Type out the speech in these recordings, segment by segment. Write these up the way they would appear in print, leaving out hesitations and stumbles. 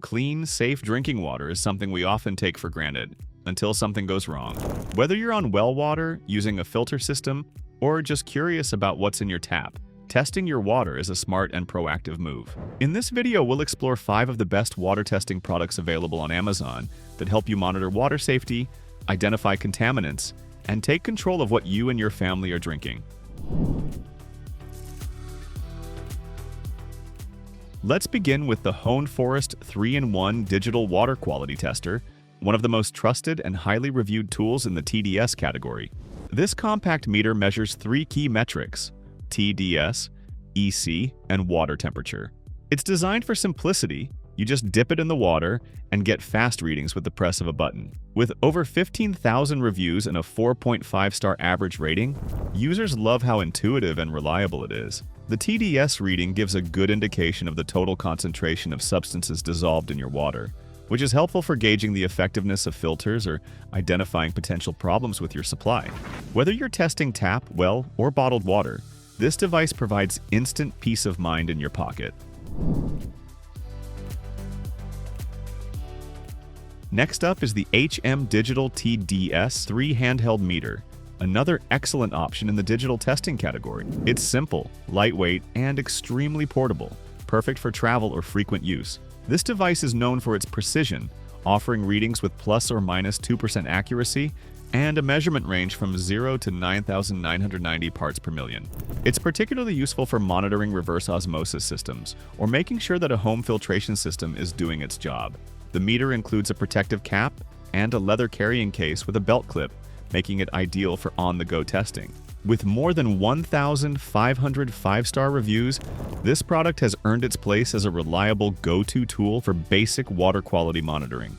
Clean, safe drinking water is something we often take for granted until something goes wrong. Whether you're on well water, using a filter system, or just curious about what's in your tap, testing your water is a smart and proactive move. In this video, we'll explore 5 of the best water testing products available on Amazon that help you monitor water safety, identify contaminants, and take control of what you and your family are drinking. Let's begin with the HoneForest 3-in-1 Digital Water Quality Tester, one of the most trusted and highly reviewed tools in the TDS category. This compact meter measures 3 key metrics: TDS, EC, and water temperature. It's designed for simplicity. You just dip it in the water and get fast readings with the press of a button. With over 15,000 reviews and a 4.5-star average rating, users love how intuitive and reliable it is. The TDS reading gives a good indication of the total concentration of substances dissolved in your water, which is helpful for gauging the effectiveness of filters or identifying potential problems with your supply. Whether you're testing tap, well, or bottled water, this device provides instant peace of mind in your pocket. Next up is the HM Digital TDS 3 handheld meter, another excellent option in the digital testing category. It's simple, lightweight, and extremely portable, perfect for travel or frequent use. This device is known for its precision, offering readings with plus or minus 2% accuracy and a measurement range from 0 to 9,990 parts per million. It's particularly useful for monitoring reverse osmosis systems or making sure that a home filtration system is doing its job. The meter includes a protective cap and a leather carrying case with a belt clip, making it ideal for on-the-go testing. With more than 1,500 5-star reviews, this product has earned its place as a reliable go-to tool for basic water quality monitoring.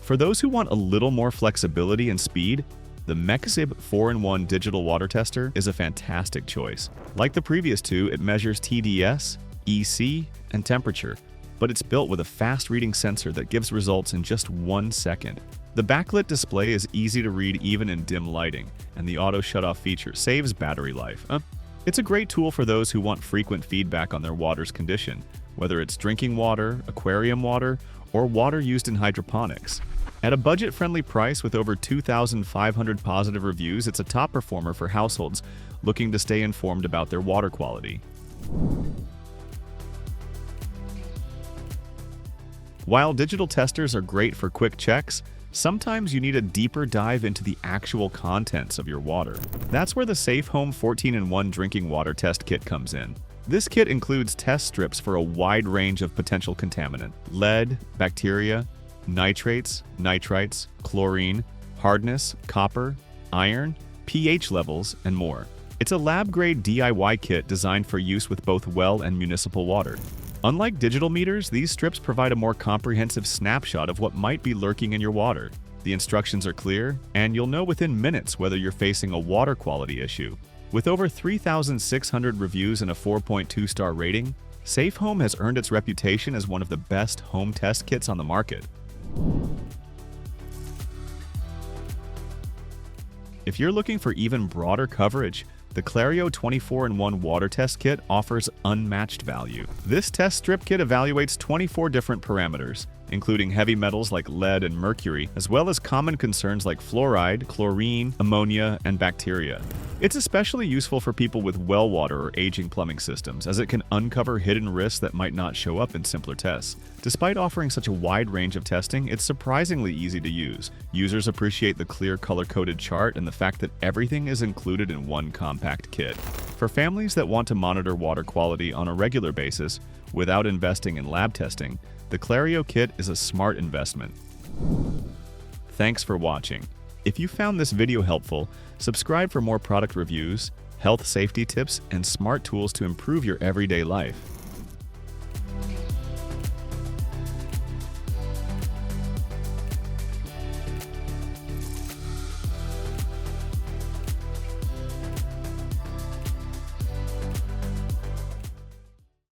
For those who want a little more flexibility and speed, the MEXYBE 4-in-1 digital water tester is a fantastic choice. Like the previous two, it measures TDS, EC, and temperature, but it's built with a fast-reading sensor that gives results in just 1 second. The backlit display is easy to read even in dim lighting, and the auto shutoff feature saves battery life. It's a great tool for those who want frequent feedback on their water's condition, whether it's drinking water, aquarium water, or water used in hydroponics. At a budget-friendly price with over 2,500 positive reviews, it's a top performer for households looking to stay informed about their water quality. While digital testers are great for quick checks, sometimes you need a deeper dive into the actual contents of your water. That's where the Safe Home 14-in-1 Drinking Water Test Kit comes in. This kit includes test strips for a wide range of potential contaminants: lead, bacteria, nitrates, nitrites, chlorine, hardness, copper, iron, pH levels, and more. It's a lab-grade DIY kit designed for use with both well and municipal water. Unlike digital meters, these strips provide a more comprehensive snapshot of what might be lurking in your water. The instructions are clear, and you'll know within minutes whether you're facing a water quality issue. With over 3,600 reviews and a 4.2-star rating, Safe Home has earned its reputation as one of the best home test kits on the market. If you're looking for even broader coverage, the Clario 24-in-1 Water Test Kit offers unmatched value. This test strip kit evaluates 24 different parameters, including heavy metals like lead and mercury, as well as common concerns like fluoride, chlorine, ammonia, and bacteria. It's especially useful for people with well water or aging plumbing systems, as it can uncover hidden risks that might not show up in simpler tests. Despite offering such a wide range of testing, it's surprisingly easy to use. Users appreciate the clear color-coded chart and the fact that everything is included in one compact kit. For families that want to monitor water quality on a regular basis without investing in lab testing, the Clario kit is a smart investment. Thanks for watching. If you found this video helpful, subscribe for more product reviews, health safety tips, and smart tools to improve your everyday life.